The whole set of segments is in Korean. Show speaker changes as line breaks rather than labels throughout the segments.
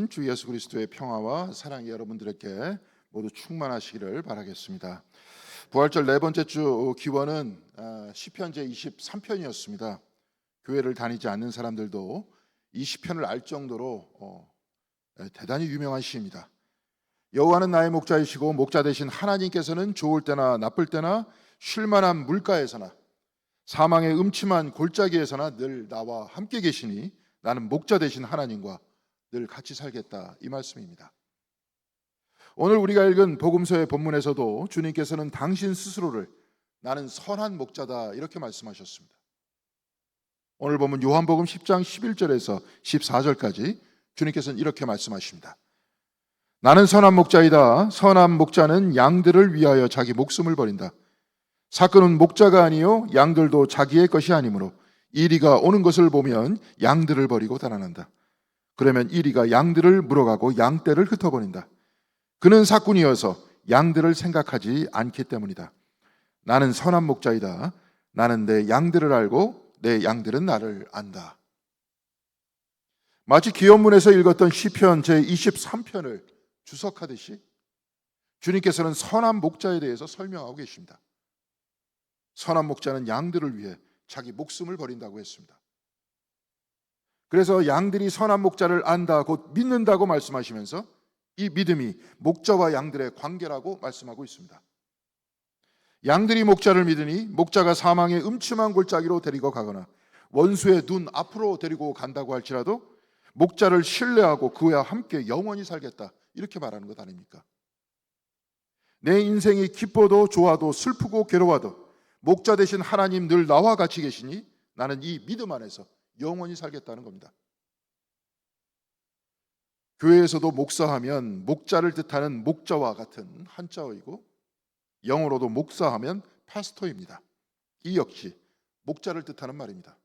되신 주 예수 그리스도의 평화와 사랑이 여러분들에게 모두 충만하시기를 바라겠습니다. 부활절 네 번째 주 기원은 시편 제 23편이었습니다. 교회를 다니지 않는 사람들도 이 시편을 알 정도로 대단히 유명한 시입니다. 여호와는 나의 목자이시고 목자 되신 하나님께서는 좋을 때나 나쁠 때나 쉴만한 물가에서나 사망의 음침한 골짜기에서나 늘 나와 함께 계시니 나는 목자 되신 하나님과 늘 같이 살겠다, 이 말씀입니다. 오늘 우리가 읽은 복음서의 본문에서도 주님께서는 당신 스스로를 나는 선한 목자다 이렇게 말씀하셨습니다. 오늘 보면 요한복음 10장 11절에서 14절까지 주님께서는 이렇게 말씀하십니다. 나는 선한 목자이다. 선한 목자는 양들을 위하여 자기 목숨을 버린다. 사건은 목자가 아니요 양들도 자기의 것이 아니므로 이리가 오는 것을 보면 양들을 버리고 달아난다. 그러면 이리가 양들을 물어가고 양떼를 흩어버린다. 그는 사꾼이어서 양들을 생각하지 않기 때문이다. 나는 선한 목자이다. 나는 내 양들을 알고 내 양들은 나를 안다. 마치 기원문에서 읽었던 시편 제23편을 주석하듯이 주님께서는 선한 목자에 대해서 설명하고 계십니다. 선한 목자는 양들을 위해 자기 목숨을 버린다고 했습니다. 그래서 양들이 선한 목자를 안다, 곧 믿는다고 말씀하시면서 이 믿음이 목자와 양들의 관계라고 말씀하고 있습니다. 양들이 목자를 믿으니 목자가 사망의 음침한 골짜기로 데리고 가거나 원수의 눈 앞으로 데리고 간다고 할지라도 목자를 신뢰하고 그와 함께 영원히 살겠다, 이렇게 말하는 것 아닙니까? 내 인생이 기뻐도 좋아도 슬프고 괴로워도 목자 되신 하나님 늘 나와 같이 계시니 나는 이 믿음 안에서 영원히 살겠다는 겁니다. 교회에서도 목사하면 목자를 뜻하는 목자와 같은 한자어이고 영어로도 목사하면 파스토입니다. 이 역시 목자를 뜻하는 말입니다.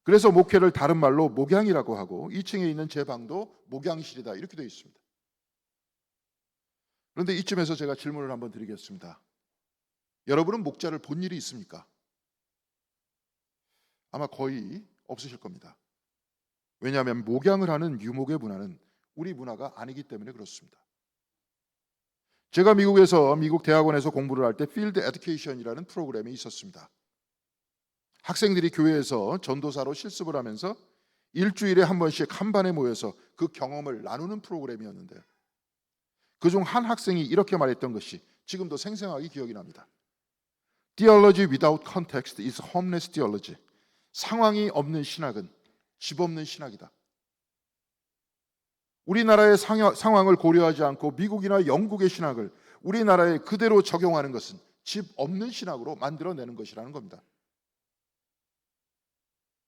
그래서 목회를 다른 말로 목양이라고 하고 2층에 있는 제 방도 목양실이다, 이렇게 되어 있습니다. 그런데 이쯤에서 제가 질문을 한번 드리겠습니다. 여러분은 목자를 본 일이 있습니까? 아마 거의 없으실 겁니다. 왜냐하면 목양을 하는 유목의 문화는 우리 문화가 아니기 때문에 그렇습니다. 제가 미국 대학원에서 공부를 할 때 필드 에듀케이션이라는 프로그램이 있었습니다. 학생들이 교회에서 전도사로 실습을 하면서 일주일에 한 번씩 한 반에 모여서 그 경험을 나누는 프로그램이었는데요. 그중 한 학생이 이렇게 말했던 것이 지금도 생생하게 기억이 납니다. Theology without context is homeless theology. 상황이 없는 신학은 집 없는 신학이다. 우리나라의 상황을 고려하지 않고 미국이나 영국의 신학을 우리나라에 그대로 적용하는 것은 집 없는 신학으로 만들어내는 것이라는 겁니다.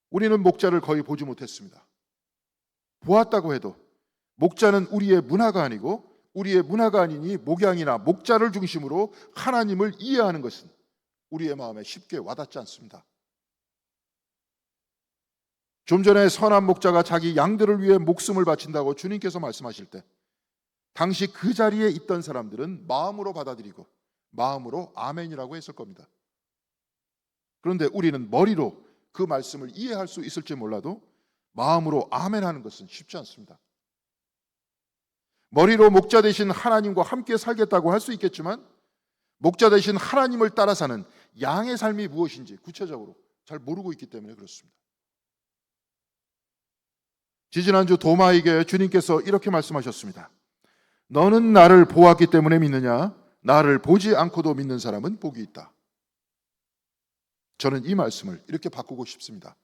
우리는 목자를 거의 보지 못했습니다. 보았다고 해도 목자는 우리의 문화가 아니고 우리의 문화가 아니니 목양이나 목자를 중심으로 하나님을 이해하는 것은 우리의 마음에 쉽게 와닿지 않습니다. 좀 전에 선한 목자가 자기 양들을 위해 목숨을 바친다고 주님께서 말씀하실 때 당시 그 자리에 있던 사람들은 마음으로 받아들이고 마음으로 아멘이라고 했을 겁니다. 그런데 우리는 머리로 그 말씀을 이해할 수 있을지 몰라도 마음으로 아멘하는 것은 쉽지 않습니다. 머리로 목자 되신 하나님과 함께 살겠다고 할 수 있겠지만 목자 되신 하나님을 따라 사는 양의 삶이 무엇인지 구체적으로 잘 모르고 있기 때문에 그렇습니다. 지지난주 도마에게 주님께서 이렇게 말씀하셨습니다. 너는 나를 보았기 때문에 믿느냐? 나를 보지 않고도 믿는 사람은 복이 있다. 저는 이 말씀을 이렇게 바꾸고 싶습니다.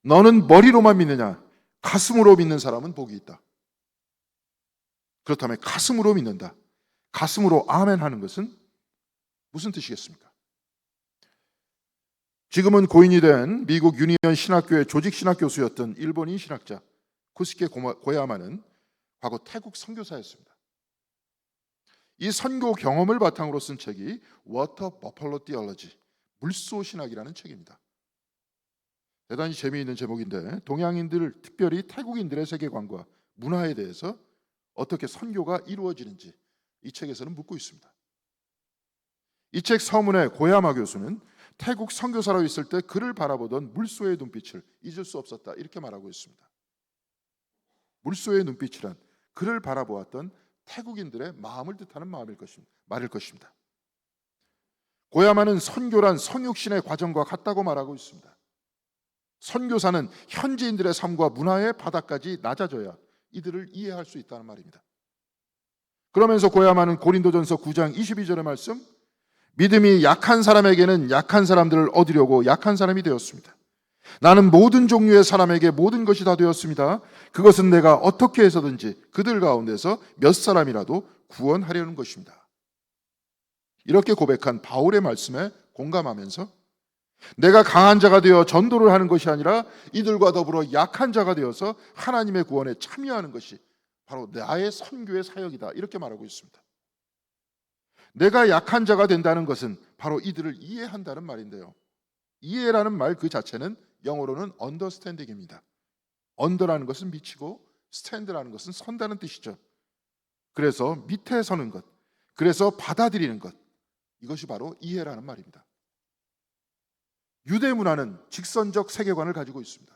너는 머리로만 믿느냐? 가슴으로 믿는 사람은 복이 있다. 그렇다면 가슴으로 믿는다, 가슴으로 아멘하는 것은 무슨 뜻이겠습니까? 지금은 고인이 된 미국 유니언 신학교의 조직신학 교수였던 일본인 신학자 코스케 고야마는 과거 태국 선교사였습니다. 이 선교 경험을 바탕으로 쓴 책이 워터 버팔로 티올로지, 물소 신학이라는 책입니다. 대단히 재미있는 제목인데 동양인들, 특별히 태국인들의 세계관과 문화에 대해서 어떻게 선교가 이루어지는지 이 책에서는 묻고 있습니다. 이 책 서문에 고야마 교수는 태국 선교사로 있을 때 그를 바라보던 물소의 눈빛을 잊을 수 없었다, 이렇게 말하고 있습니다. 물소의 눈빛이란 그를 바라보았던 태국인들의 마음을 뜻하는 말일 것입니다. 고야마는 선교란 성육신의 과정과 같다고 말하고 있습니다. 선교사는 현지인들의 삶과 문화의 바닥까지 낮아져야 이들을 이해할 수 있다는 말입니다. 그러면서 고야마는 고린도전서 9장 22절의 말씀, 믿음이 약한 사람에게는 약한 사람들을 얻으려고 약한 사람이 되었습니다. 나는 모든 종류의 사람에게 모든 것이 다 되었습니다. 그것은 내가 어떻게 해서든지 그들 가운데서 몇 사람이라도 구원하려는 것입니다. 이렇게 고백한 바울의 말씀에 공감하면서 내가 강한 자가 되어 전도를 하는 것이 아니라 이들과 더불어 약한 자가 되어서 하나님의 구원에 참여하는 것이 바로 나의 선교의 사역이다, 이렇게 말하고 있습니다. 내가 약한 자가 된다는 것은 바로 이들을 이해한다는 말인데요, 이해라는 말 그 자체는 영어로는 understanding입니다. under라는 것은 미치고 stand라는 것은 선다는 뜻이죠. 그래서 밑에 서는 것, 그래서 받아들이는 것, 이것이 바로 이해라는 말입니다. 유대 문화는 직선적 세계관을 가지고 있습니다.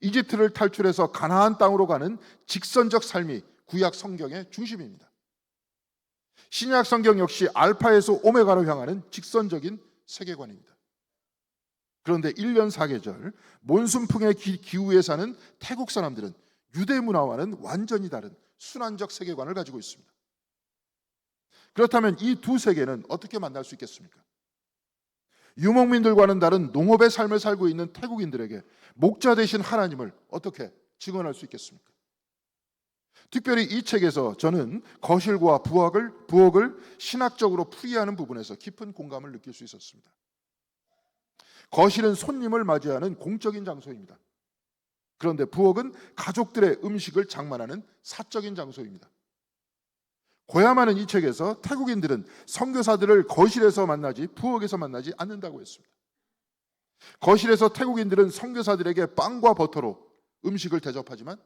이집트를 탈출해서 가나안 땅으로 가는 직선적 삶이 구약 성경의 중심입니다. 신약 성경 역시 알파에서 오메가로 향하는 직선적인 세계관입니다. 그런데 1년 4계절 몬순풍의 기후에 사는 태국 사람들은 유대 문화와는 완전히 다른 순환적 세계관을 가지고 있습니다. 그렇다면 이 두 세계는 어떻게 만날 수 있겠습니까? 유목민들과는 다른 농업의 삶을 살고 있는 태국인들에게 목자 되신 하나님을 어떻게 증언할 수 있겠습니까? 특별히 이 책에서 저는 거실과 부엌을 신학적으로 풀이하는 부분에서 깊은 공감을 느낄 수 있었습니다. 거실은 손님을 맞이하는 공적인 장소입니다. 그런데 부엌은 가족들의 음식을 장만하는 사적인 장소입니다. 고야마는 이 책에서 태국인들은 선교사들을 거실에서 만나지 부엌에서 만나지 않는다고 했습니다. 거실에서 태국인들은 선교사들에게 빵과 버터로 음식을 대접하지만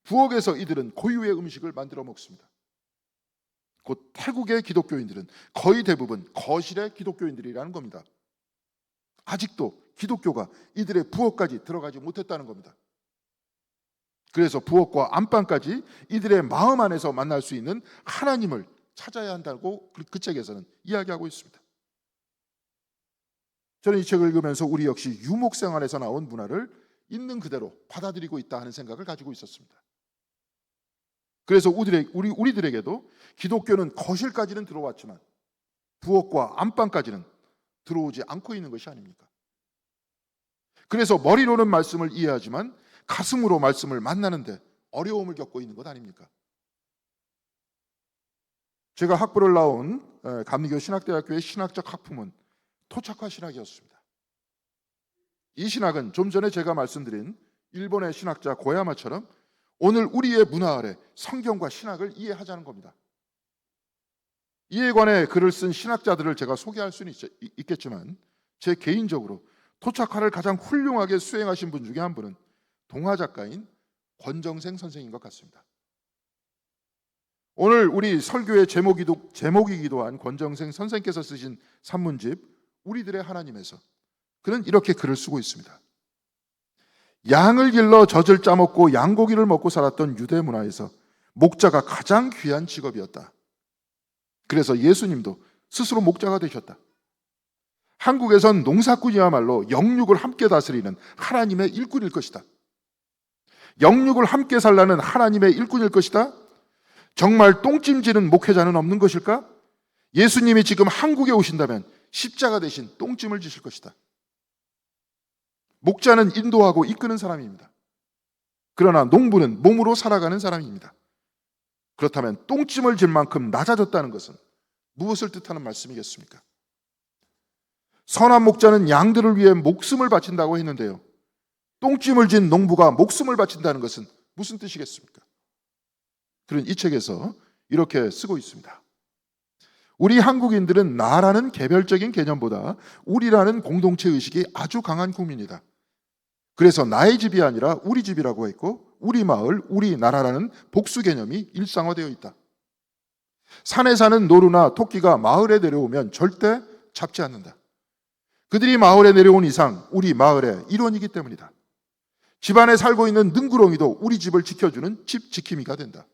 부엌에서 이들은 고유의 음식을 만들어 먹습니다. 곧 태국의 기독교인들은 거의 대부분 거실의 기독교인들이라는 겁니다. 아직도 기독교가 이들의 부엌까지 들어가지 못했다는 겁니다. 그래서 부엌과 안방까지 이들의 마음 안에서 만날 수 있는 하나님을 찾아야 한다고 그 책에서는 이야기하고 있습니다. 저는 이 책을 읽으면서 우리 역시 유목생활에서 나온 문화를 있는 그대로 받아들이고 있다 하는 생각을 가지고 있었습니다. 그래서 우리들에게도 기독교는 거실까지는 들어왔지만 부엌과 안방까지는 들어오지 않고 있는 것이 아닙니까? 그래서 머리로는 말씀을 이해하지만 가슴으로 말씀을 만나는데 어려움을 겪고 있는 것 아닙니까? 제가 학부를 나온 감리교 신학대학교의 신학적 학품은 토착화 신학이었습니다. 이 신학은 좀 전에 제가 말씀드린 일본의 신학자 고야마처럼 오늘 우리의 문화 아래 성경과 신학을 이해하자는 겁니다. 이에 관해 글을 쓴 신학자들을 제가 소개할 수는 있겠지만 제 개인적으로 토착화를 가장 훌륭하게 수행하신 분 중에 한 분은 동화 작가인 권정생 선생인 것 같습니다. 오늘 우리 설교의 제목이기도 한 권정생 선생께서 쓰신 산문집 우리들의 하나님에서 그는 이렇게 글을 쓰고 있습니다. 양을 길러 젖을 짜먹고 양고기를 먹고 살았던 유대 문화에서 목자가 가장 귀한 직업이었다. 그래서 예수님도 스스로 목자가 되셨다. 한국에선 농사꾼이야말로 영육을 함께 다스리는 하나님의 일꾼일 것이다. 영육을 함께 살라는 하나님의 일꾼일 것이다. 정말 똥찜지는 목회자는 없는 것일까? 예수님이 지금 한국에 오신다면 십자가 대신 똥찜을 지실 것이다. 목자는 인도하고 이끄는 사람입니다. 그러나 농부는 몸으로 살아가는 사람입니다. 그렇다면 똥찜을 질 만큼 낮아졌다는 것은 무엇을 뜻하는 말씀이겠습니까? 선한 목자는 양들을 위해 목숨을 바친다고 했는데요, 똥찜을 진 농부가 목숨을 바친다는 것은 무슨 뜻이겠습니까? 그는 이 책에서 이렇게 쓰고 있습니다. 우리 한국인들은 나라는 개별적인 개념보다 우리라는 공동체 의식이 아주 강한 국민이다. 그래서 나의 집이 아니라 우리 집이라고 했고 우리 마을, 우리 나라라는 복수 개념이 일상화되어 있다. 산에 사는 노루나 토끼가 마을에 내려오면 절대 잡지 않는다. 그들이 마을에 내려온 이상 우리 마을의 일원이기 때문이다. 집안에 살고 있는 능구렁이도 우리 집을 지켜주는 집 지킴이가 된다.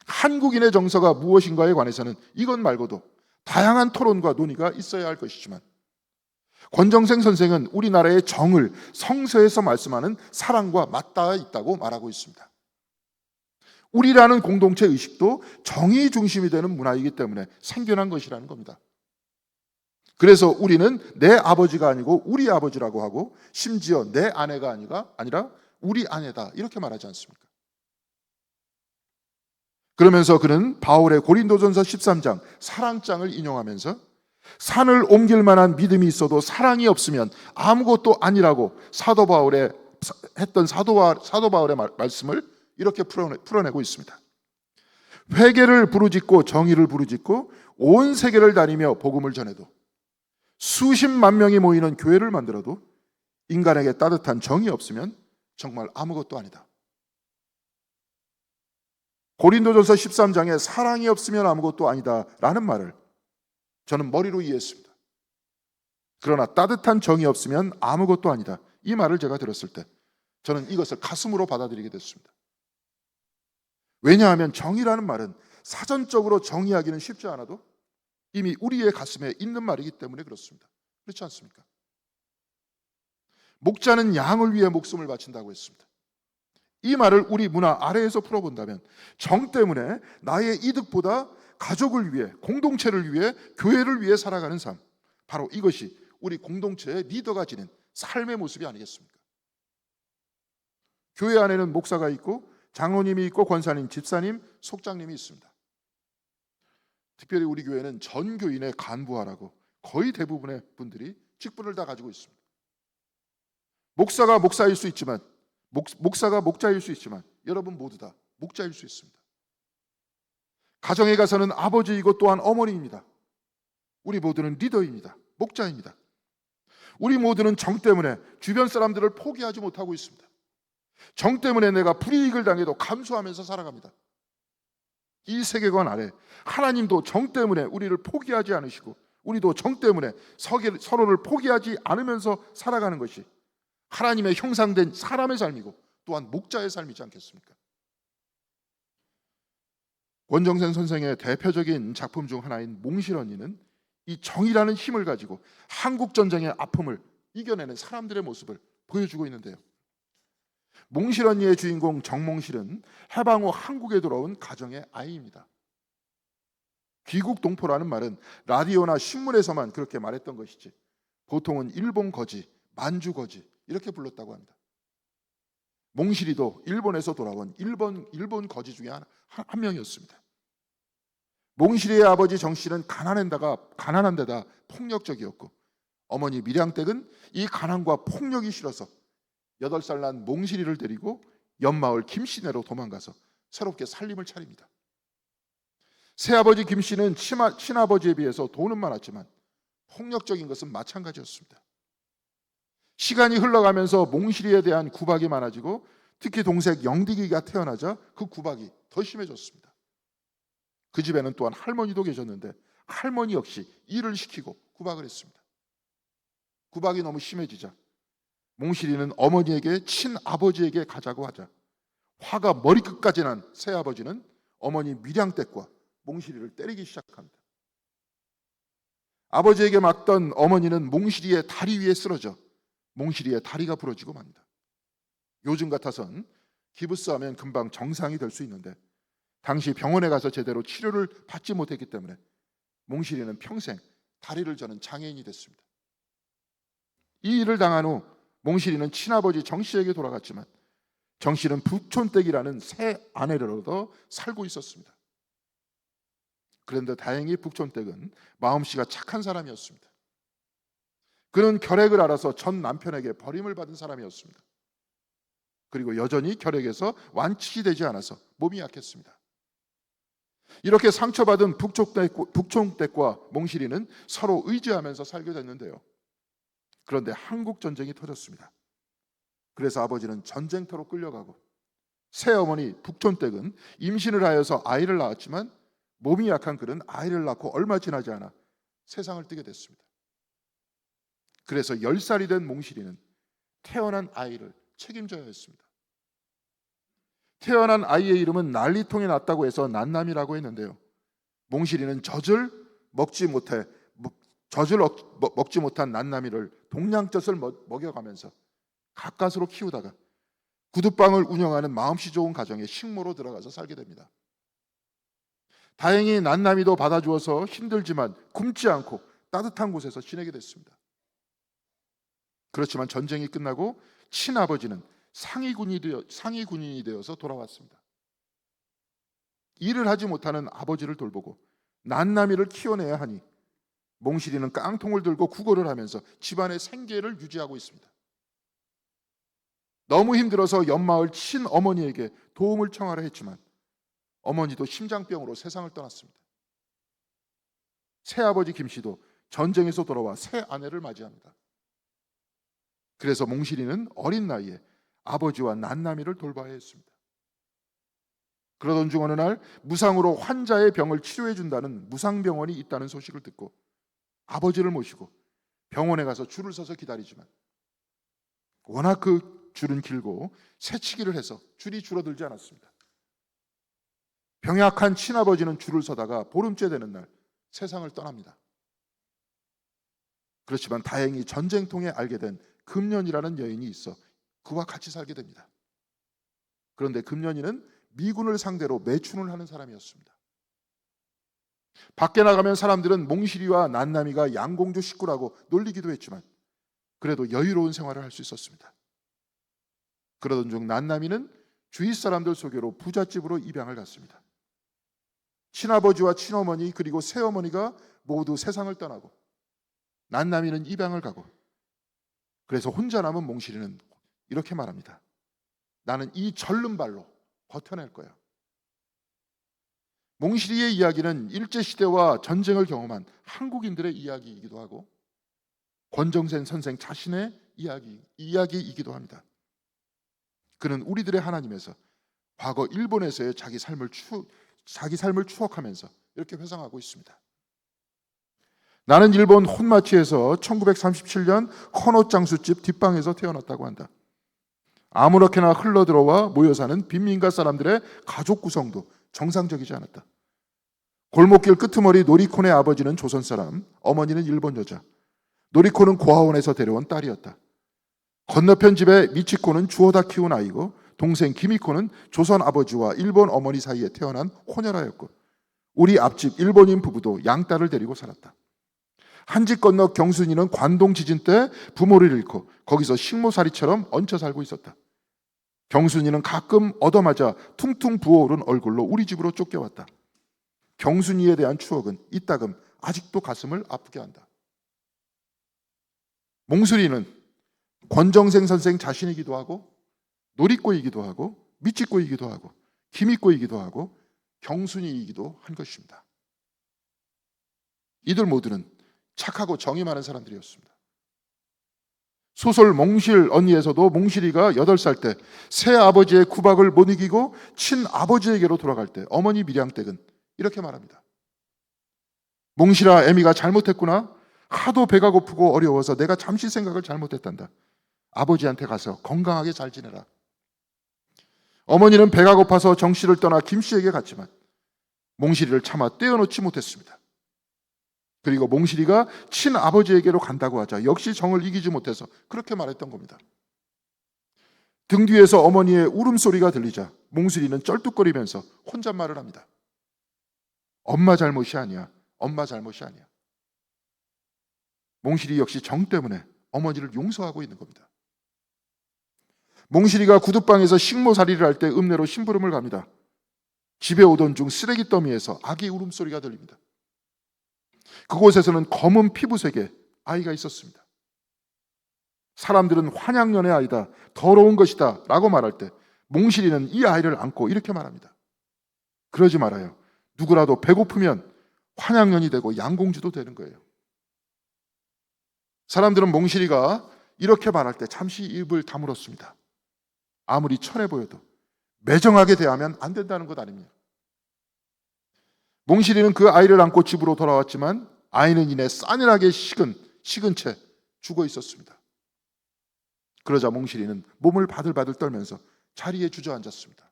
한국인의 정서가 무엇인가에 관해서는 이것 말고도 다양한 토론과 논의가 있어야 할 것이지만, 권정생 선생은 우리나라의 정을 성서에서 말씀하는 사랑과 맞닿아 있다고 말하고 있습니다. 우리라는 공동체 의식도 정의 중심이 되는 문화이기 때문에 생겨난 것이라는 겁니다. 그래서 우리는 내 아버지가 아니고 우리 아버지라고 하고, 심지어 내 아내가 아니라 우리 아내다, 이렇게 말하지 않습니까? 그러면서 그는 바울의 고린도전서 13장 사랑장을 인용하면서 산을 옮길 만한 믿음이 있어도 사랑이 없으면 아무것도 아니라고 사도 바울의 말씀을 이렇게 풀어내고 있습니다. 회개를 부르짖고 정의를 부르짖고 온 세계를 다니며 복음을 전해도, 수십만 명이 모이는 교회를 만들어도 인간에게 따뜻한 정이 없으면 정말 아무것도 아니다. 고린도전서 13장에 사랑이 없으면 아무것도 아니다 라는 말을 저는 머리로 이해했습니다. 그러나 따뜻한 정이 없으면 아무것도 아니다, 이 말을 제가 들었을 때 저는 이것을 가슴으로 받아들이게 됐습니다. 왜냐하면 정의라는 말은 사전적으로 정의하기는 쉽지 않아도 이미 우리의 가슴에 있는 말이기 때문에 그렇습니다. 그렇지 않습니까? 목자는 양을 위해 목숨을 바친다고 했습니다. 이 말을 우리 문화 아래에서 풀어본다면, 정 때문에 나의 이득보다 가족을 위해, 공동체를 위해, 교회를 위해 살아가는 삶, 바로 이것이 우리 공동체의 리더가 지닌 삶의 모습이 아니겠습니까? 교회 안에는 목사가 있고 장로님이 있고 권사님, 집사님, 속장님이 있습니다. 특별히 우리 교회는 전 교인의 간부하라고 거의 대부분의 분들이 직분을 다 가지고 있습니다. 목사가 목사일 수 있지만, 목사가 목자일 수 있지만 여러분 모두 다 목자일 수 있습니다. 가정에 가서는 아버지이고 또한 어머니입니다. 우리 모두는 리더입니다. 목자입니다. 우리 모두는 정 때문에 주변 사람들을 포기하지 못하고 있습니다. 정 때문에 내가 불이익을 당해도 감수하면서 살아갑니다. 이 세계관 아래 하나님도 정 때문에 우리를 포기하지 않으시고, 우리도 정 때문에 서로를 포기하지 않으면서 살아가는 것이 하나님의 형상된 사람의 삶이고 또한 목자의 삶이지 않겠습니까? 권정생 선생의 대표적인 작품 중 하나인 몽실언니는 이 정의라는 힘을 가지고 한국 전쟁의 아픔을 이겨내는 사람들의 모습을 보여주고 있는데요. 몽실언니의 주인공 정몽실은 해방 후 한국에 돌아온 가정의 아이입니다. 귀국동포라는 말은 라디오나 신문에서만 그렇게 말했던 것이지, 보통은 일본 거지, 만주 거지 이렇게 불렀다고 합니다. 몽실이도 일본에서 돌아온 일본 거지 중에 한 명이었습니다. 몽실이의 아버지 정씨는 가난한 데다 폭력적이었고, 어머니 밀양댁은 이 가난과 폭력이 싫어서 8살 난 몽실이를 데리고 옆마을 김씨네로 도망가서 새롭게 살림을 차립니다. 새아버지 김씨는 친아버지에 비해서 돈은 많았지만 폭력적인 것은 마찬가지였습니다. 시간이 흘러가면서 몽실이에 대한 구박이 많아지고, 특히 동생 영디기가 태어나자 그 구박이 더 심해졌습니다. 그 집에는 또한 할머니도 계셨는데 할머니 역시 일을 시키고 구박을 했습니다. 구박이 너무 심해지자 몽실이는 어머니에게 친아버지에게 가자고 하자 화가 머리끝까지 난 새아버지는 어머니 밀양댁과 몽실이를 때리기 시작합니다. 아버지에게 맞던 어머니는 몽실이의 다리 위에 쓰러져 몽실이의 다리가 부러지고 맙니다. 요즘 같아선 기부스하면 금방 정상이 될 수 있는데, 당시 병원에 가서 제대로 치료를 받지 못했기 때문에 몽실이는 평생 다리를 저는 장애인이 됐습니다. 이 일을 당한 후 몽실이는 친아버지 정씨에게 돌아갔지만 정씨는 북촌댁이라는 새 아내를 얻어 살고 있었습니다. 그런데 다행히 북촌댁은 마음씨가 착한 사람이었습니다. 그는 결핵을 앓아서 전 남편에게 버림을 받은 사람이었습니다. 그리고 여전히 결핵에서 완치이 되지 않아서 몸이 약했습니다. 이렇게 상처받은 북촌댁과 몽실이는 서로 의지하면서 살게 됐는데요. 그런데 한국 전쟁이 터졌습니다. 그래서 아버지는 전쟁터로 끌려가고, 새어머니 북촌댁은 임신을 하여서 아이를 낳았지만 몸이 약한 그는 아이를 낳고 얼마 지나지 않아 세상을 뜨게 됐습니다. 그래서 10살이 된 몽실이는 태어난 아이를 책임져야 했습니다. 태어난 아이의 이름은 난리통에 났다고 해서 난남이라고 했는데요, 몽실이는 젖을 먹지 못한 난남이를 동냥젖을 먹여가면서 가까스로 키우다가 구두방을 운영하는 마음씨 좋은 가정에 식모로 들어가서 살게 됩니다. 다행히 난남이도 받아주어서 힘들지만 굶지 않고 따뜻한 곳에서 지내게 됐습니다. 그렇지만 전쟁이 끝나고 친아버지는 상위 군인이 되어서 돌아왔습니다. 일을 하지 못하는 아버지를 돌보고 난남이를 키워내야 하니 몽실이는 깡통을 들고 구걸을 하면서 집안의 생계를 유지하고 있습니다. 너무 힘들어서 옆마을 친어머니에게 도움을 청하려 했지만 어머니도 심장병으로 세상을 떠났습니다. 새아버지 김씨도 전쟁에서 돌아와 새 아내를 맞이합니다. 그래서 몽실이는 어린 나이에 아버지와 난남이를 돌봐야 했습니다. 그러던 중 어느 날 무상으로 환자의 병을 치료해 준다는 무상병원이 있다는 소식을 듣고 아버지를 모시고 병원에 가서 줄을 서서 기다리지만 워낙 그 줄은 길고 새치기를 해서 줄이 줄어들지 않았습니다. 병약한 친아버지는 줄을 서다가 보름째 되는 날 세상을 떠납니다. 그렇지만 다행히 전쟁통에 알게 된 금년이라는 여인이 있어 그와 같이 살게 됩니다. 그런데 금년이는 미군을 상대로 매춘을 하는 사람이었습니다. 밖에 나가면 사람들은 몽실이와 난남이가 양공주 식구라고 놀리기도 했지만 그래도 여유로운 생활을 할 수 있었습니다. 그러던 중 난남이는 주위 사람들 소개로 부잣집으로 입양을 갔습니다. 친아버지와 친어머니 그리고 새어머니가 모두 세상을 떠나고 난남이는 입양을 가고, 그래서 혼자 남은 몽실이는 이렇게 말합니다. 나는 이 절른 발로 버텨낼 거야. 몽실이의 이야기는 일제시대와 전쟁을 경험한 한국인들의 이야기이기도 하고 권정센 선생 자신의 이야기이기도 합니다. 그는 우리들의 하나님에서 과거 일본에서의 자기 삶을 추억하면서 이렇게 회상하고 있습니다. 나는 일본 혼마치에서 1937년 코노 장수집 뒷방에서 태어났다고 한다. 아무렇게나 흘러들어와 모여 사는 빈민가 사람들의 가족 구성도 정상적이지 않았다. 골목길 끄트머리 노리콘의 아버지는 조선 사람, 어머니는 일본 여자. 노리콘은 고아원에서 데려온 딸이었다. 건너편 집의 미치코는 주워다 키운 아이고 동생 기미코는 조선 아버지와 일본 어머니 사이에 태어난 호녀라였고 우리 앞집 일본인 부부도 양딸을 데리고 살았다. 한 집 건너 경순이는 관동 지진 때 부모를 잃고 거기서 식모살이처럼 얹혀 살고 있었다. 경순이는 가끔 얻어맞아 퉁퉁 부어오른 얼굴로 우리 집으로 쫓겨왔다. 경순이에 대한 추억은 이따금 아직도 가슴을 아프게 한다. 몽술이는 권정생 선생 자신이기도 하고 노리꼬이기도 하고 미치꼬이기도 하고 기미꼬이기도 하고 경순이이기도 한 것입니다. 이들 모두는 착하고 정이 많은 사람들이었습니다. 소설 몽실 언니에서도 몽실이가 8살 때 새아버지의 구박을 못 이기고 친아버지에게로 돌아갈 때 어머니 밀양댁은 이렇게 말합니다. 몽실아, 애미가 잘못했구나. 하도 배가 고프고 어려워서 내가 잠시 생각을 잘못했단다. 아버지한테 가서 건강하게 잘 지내라. 어머니는 배가 고파서 정씨를 떠나 김씨에게 갔지만 몽실이를 차마 떼어놓지 못했습니다. 그리고 몽실이가 친아버지에게로 간다고 하자 역시 정을 이기지 못해서 그렇게 말했던 겁니다. 등 뒤에서 어머니의 울음소리가 들리자 몽실이는 쩔뚝거리면서 혼잣말을 합니다. 엄마 잘못이 아니야. 엄마 잘못이 아니야. 몽실이 역시 정 때문에 어머니를 용서하고 있는 겁니다. 몽실이가 구두방에서 식모살이를 할 때 읍내로 심부름을 갑니다. 집에 오던 중 쓰레기 더미에서 아기 울음소리가 들립니다. 그곳에서는 검은 피부색의 아이가 있었습니다. 사람들은 환양년의 아이다, 더러운 것이다 라고 말할 때 몽실이는 이 아이를 안고 이렇게 말합니다. 그러지 말아요. 누구라도 배고프면 환양년이 되고 양공주도 되는 거예요. 사람들은 몽실이가 이렇게 말할 때 잠시 입을 다물었습니다. 아무리 천해 보여도 매정하게 대하면 안 된다는 것 아닙니까? 몽실이는 그 아이를 안고 집으로 돌아왔지만 아이는 이내 싸늘하게 식은 채 죽어 있었습니다. 그러자 몽실이는 몸을 바들바들 떨면서 자리에 주저앉았습니다.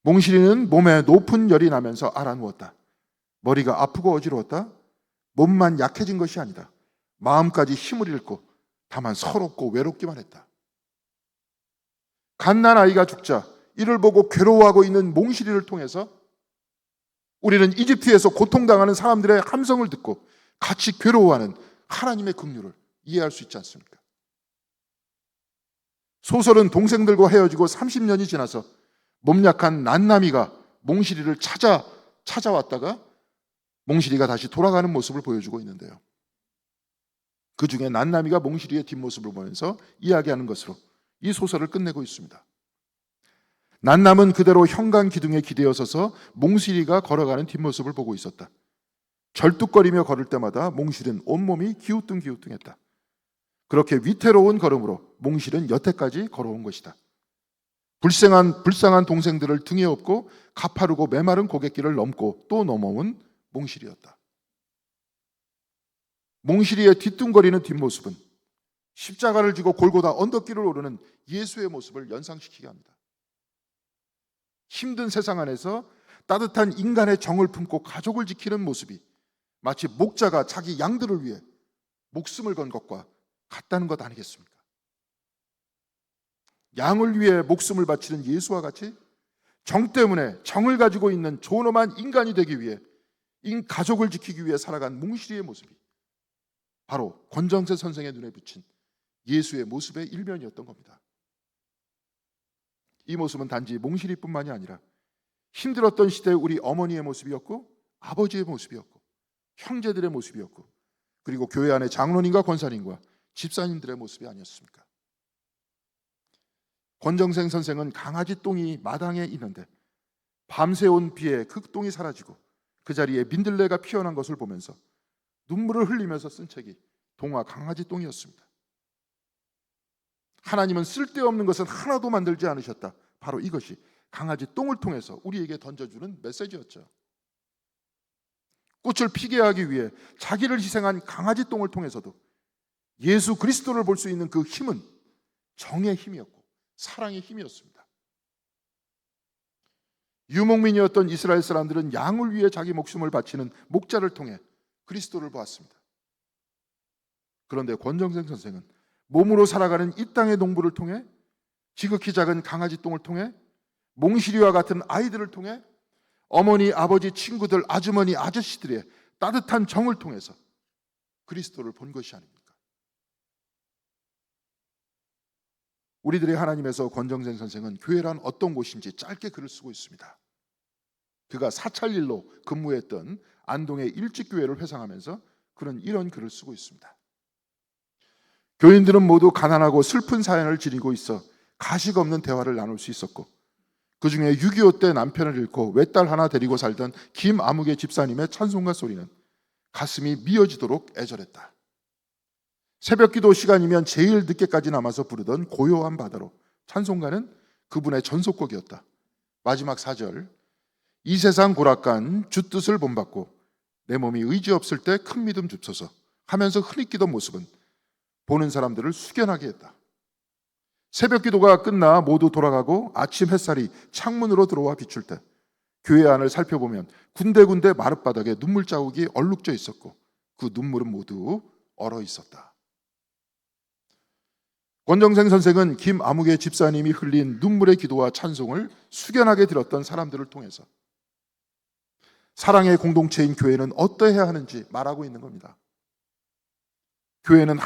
몽실이는 몸에 높은 열이 나면서 알아누웠다. 머리가 아프고 어지러웠다. 몸만 약해진 것이 아니다. 마음까지 힘을 잃고 다만 서럽고 외롭기만 했다. 갓난 아이가 죽자 이를 보고 괴로워하고 있는 몽실이를 통해서 우리는 이집트에서 고통당하는 사람들의 함성을 듣고 같이 괴로워하는 하나님의 긍휼을 이해할 수 있지 않습니까? 소설은 동생들과 헤어지고 30년이 지나서 몸 약한 난나미가 몽실이를 찾아왔다가 몽실이가 다시 돌아가는 모습을 보여주고 있는데요. 그 중에 난나미가 몽실이의 뒷모습을 보면서 이야기하는 것으로 이 소설을 끝내고 있습니다. 난남은 그대로 현관 기둥에 기대어 서서 몽실이가 걸어가는 뒷모습을 보고 있었다. 절뚝거리며 걸을 때마다 몽실은 온몸이 기우뚱기우뚱했다. 그렇게 위태로운 걸음으로 몽실은 여태까지 걸어온 것이다. 불쌍한 동생들을 등에 업고 가파르고 메마른 고갯길을 넘고 또 넘어온 몽실이었다. 몽실이의 뒤뚱거리는 뒷모습은 십자가를 지고 골고다 언덕길을 오르는 예수의 모습을 연상시키게 합니다. 힘든 세상 안에서 따뜻한 인간의 정을 품고 가족을 지키는 모습이 마치 목자가 자기 양들을 위해 목숨을 건 것과 같다는 것 아니겠습니까? 양을 위해 목숨을 바치는 예수와 같이 정 때문에 정을 가지고 있는 존엄한 인간이 되기 위해 가족을 지키기 위해 살아간 몽실이의 모습이 바로 권정세 선생의 눈에 비친 예수의 모습의 일면이었던 겁니다. 이 모습은 단지 몽실이뿐만이 아니라 힘들었던 시대의 우리 어머니의 모습이었고 아버지의 모습이었고 형제들의 모습이었고 그리고 교회 안의 장로님과 권사님과 집사님들의 모습이 아니었습니까? 권정생 선생은 강아지 똥이 마당에 있는데 밤새 온 비에 그 똥이 사라지고 그 자리에 민들레가 피어난 것을 보면서 눈물을 흘리면서 쓴 책이 동화 강아지 똥이었습니다. 하나님은 쓸데없는 것은 하나도 만들지 않으셨다. 바로 이것이 강아지 똥을 통해서 우리에게 던져주는 메시지였죠. 꽃을 피게 하기 위해 자기를 희생한 강아지 똥을 통해서도 예수 그리스도를 볼 수 있는 그 힘은 정의 힘이었고 사랑의 힘이었습니다. 유목민이었던 이스라엘 사람들은 양을 위해 자기 목숨을 바치는 목자를 통해 그리스도를 보았습니다. 그런데 권정생 선생은 몸으로 살아가는 이 땅의 농부를 통해 지극히 작은 강아지 똥을 통해 몽실이와 같은 아이들을 통해 어머니, 아버지, 친구들, 아주머니, 아저씨들의 따뜻한 정을 통해서 그리스도를 본 것이 아닙니까? 우리들의 하나님에서 권정생 선생은 교회란 어떤 곳인지 짧게 글을 쓰고 있습니다. 그가 사찰일로 근무했던 안동의 일찍교회를 회상하면서 그는 이런 글을 쓰고 있습니다. 교인들은 모두 가난하고 슬픈 사연을 지니고 있어 가식 없는 대화를 나눌 수 있었고 그 중에 6.25 때 남편을 잃고 외딸 하나 데리고 살던 김아무개 집사님의 찬송가 소리는 가슴이 미어지도록 애절했다. 새벽기도 시간이면 제일 늦게까지 남아서 부르던 고요한 바다로 찬송가는 그분의 전속곡이었다. 마지막 4절 이 세상 고락간 주 뜻을 본받고 내 몸이 의지 없을 때 큰 믿음 줍소서 하면서 흐릿기던 모습은 보는 사람들을 숙연하게 했다. 새벽 기도가 끝나 모두 돌아가고 아침 햇살이 창문으로 들어와 비출 때 교회 안을 살펴보면 군데군데 마룻바닥에 눈물 자국이 얼룩져 있었고 그 눈물은 모두 얼어 있었다. 권정생 선생은 김아무개 집사님이 흘린 눈물의 기도와 찬송을 숙연하게 들었던 사람들을 통해서 사랑의 공동체인 교회는 어떠해야 하는지 말하고 있는 겁니다. 교회는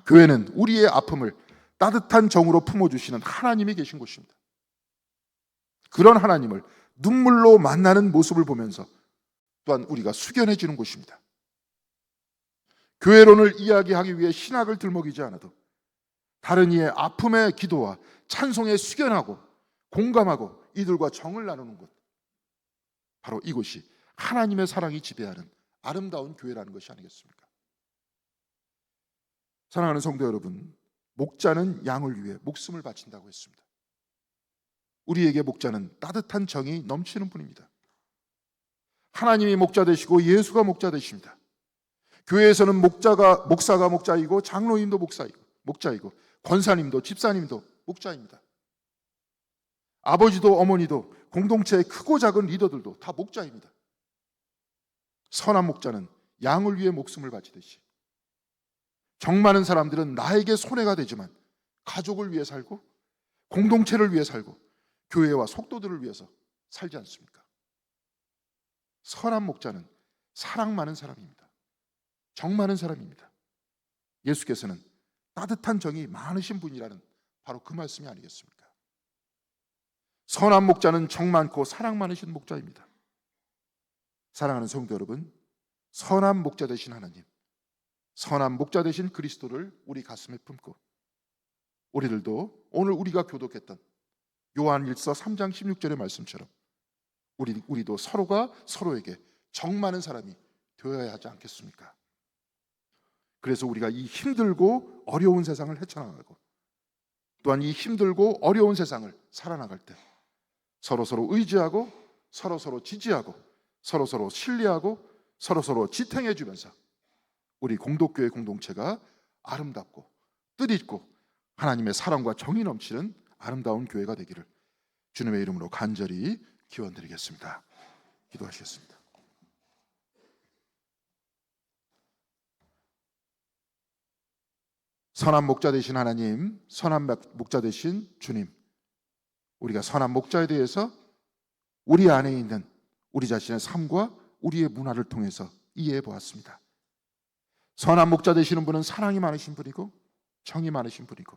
교회는 우리의 아픔을 따뜻한 정으로 품어주시는 하나님이 계신 곳입니다. 그런 하나님을 눈물로 만나는 모습을 보면서 또한 우리가 숙연해지는 곳입니다. 교회론을 이야기하기 위해 신학을 들먹이지 않아도 다른 이의 아픔의 기도와 찬송에 숙연하고 공감하고 이들과 정을 나누는 곳, 바로 이곳이 하나님의 사랑이 지배하는 아름다운 교회라는 것이 아니겠습니까? 사랑하는 성도 여러분, 목자는 양을 위해 목숨을 바친다고 했습니다. 우리에게 목자는 따뜻한 정이 넘치는 분입니다. 하나님이 목자 되시고 예수가 목자 되십니다. 교회에서는 목사가 목자이고 장로님도 목자이고 권사님도 집사님도 목자입니다. 아버지도 어머니도 공동체의 크고 작은 리더들도 다 목자입니다. 선한 목자는 양을 위해 목숨을 바치듯이 정 많은 사람들은 나에게 손해가 되지만 가족을 위해 살고 공동체를 위해 살고 교회와 속도들을 위해서 살지 않습니까? 선한 목자는 사랑 많은 사람입니다. 정 많은 사람입니다. 예수께서는 따뜻한 정이 많으신 분이라는 바로 그 말씀이 아니겠습니까? 선한 목자는 정 많고 사랑 많으신 목자입니다. 사랑하는 성도 여러분, 선한 목자 되신 하나님, 선한 목자 되신 그리스도를 우리 가슴에 품고 우리들도 오늘 우리가 교독했던 요한일서 3장 16절의 말씀처럼 우리도 서로가 서로에게 정 많은 사람이 되어야 하지 않겠습니까? 그래서 우리가 이 힘들고 어려운 세상을 헤쳐나가고 또한 이 힘들고 어려운 세상을 살아나갈 때 서로서로 의지하고 서로서로 지지하고 서로서로 신뢰하고 서로서로 지탱해 주면서 우리 공동교회 공동체가 아름답고 뜻있고 하나님의 사랑과 정이 넘치는 아름다운 교회가 되기를 주님의 이름으로 간절히 기원드리겠습니다. 기도하시겠습니다. 선한 목자 되신 하나님, 선한 목자 되신 주님, 우리가 선한 목자에 대해서 우리 안에 있는 우리 자신의 삶과 우리의 문화를 통해서 이해해 보았습니다. 선한 목자 되시는 분은 사랑이 많으신 분이고 정이 많으신 분이고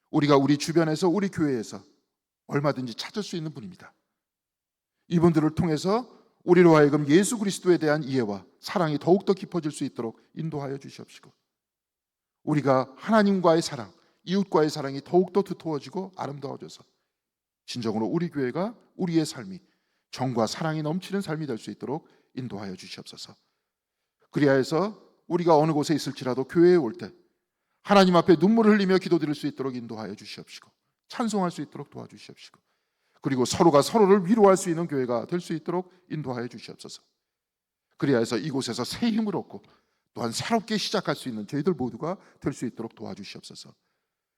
우리가 우리 주변에서 우리 교회에서 얼마든지 찾을 수 있는 분입니다. 이분들을 통해서 우리로 하여금 예수 그리스도에 대한 이해와 사랑이 더욱더 깊어질 수 있도록 인도하여 주시옵시고 우리가 하나님과의 사랑, 이웃과의 사랑이 더욱더 두터워지고 아름다워져서 진정으로 우리 교회가 우리의 삶이 정과 사랑이 넘치는 삶이 될 수 있도록 인도하여 주시옵소서. 그리하여서 우리가 어느 곳에 있을지라도 교회에 올 때 하나님 앞에 눈물을 흘리며 기도드릴 수 있도록 인도하여 주시옵시고 찬송할 수 있도록 도와주시옵시고 그리고 서로가 서로를 위로할 수 있는 교회가 될 수 있도록 인도하여 주시옵소서. 그리하여서 이곳에서 새 힘을 얻고 또한 새롭게 시작할 수 있는 저희들 모두가 될 수 있도록 도와주시옵소서.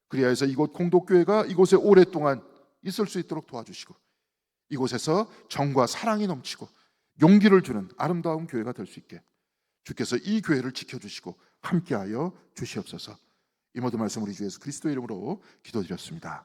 그리하여서 이곳 공동교회가 이곳에 오랫동안 있을 수 있도록 도와주시고 이곳에서 정과 사랑이 넘치고 용기를 주는 아름다운 교회가 될 수 있게 주께서 이 교회를 지켜주시고 함께하여 주시옵소서. 이 모든 말씀 우리 주 예수 그리스도의 이름으로 기도드렸습니다.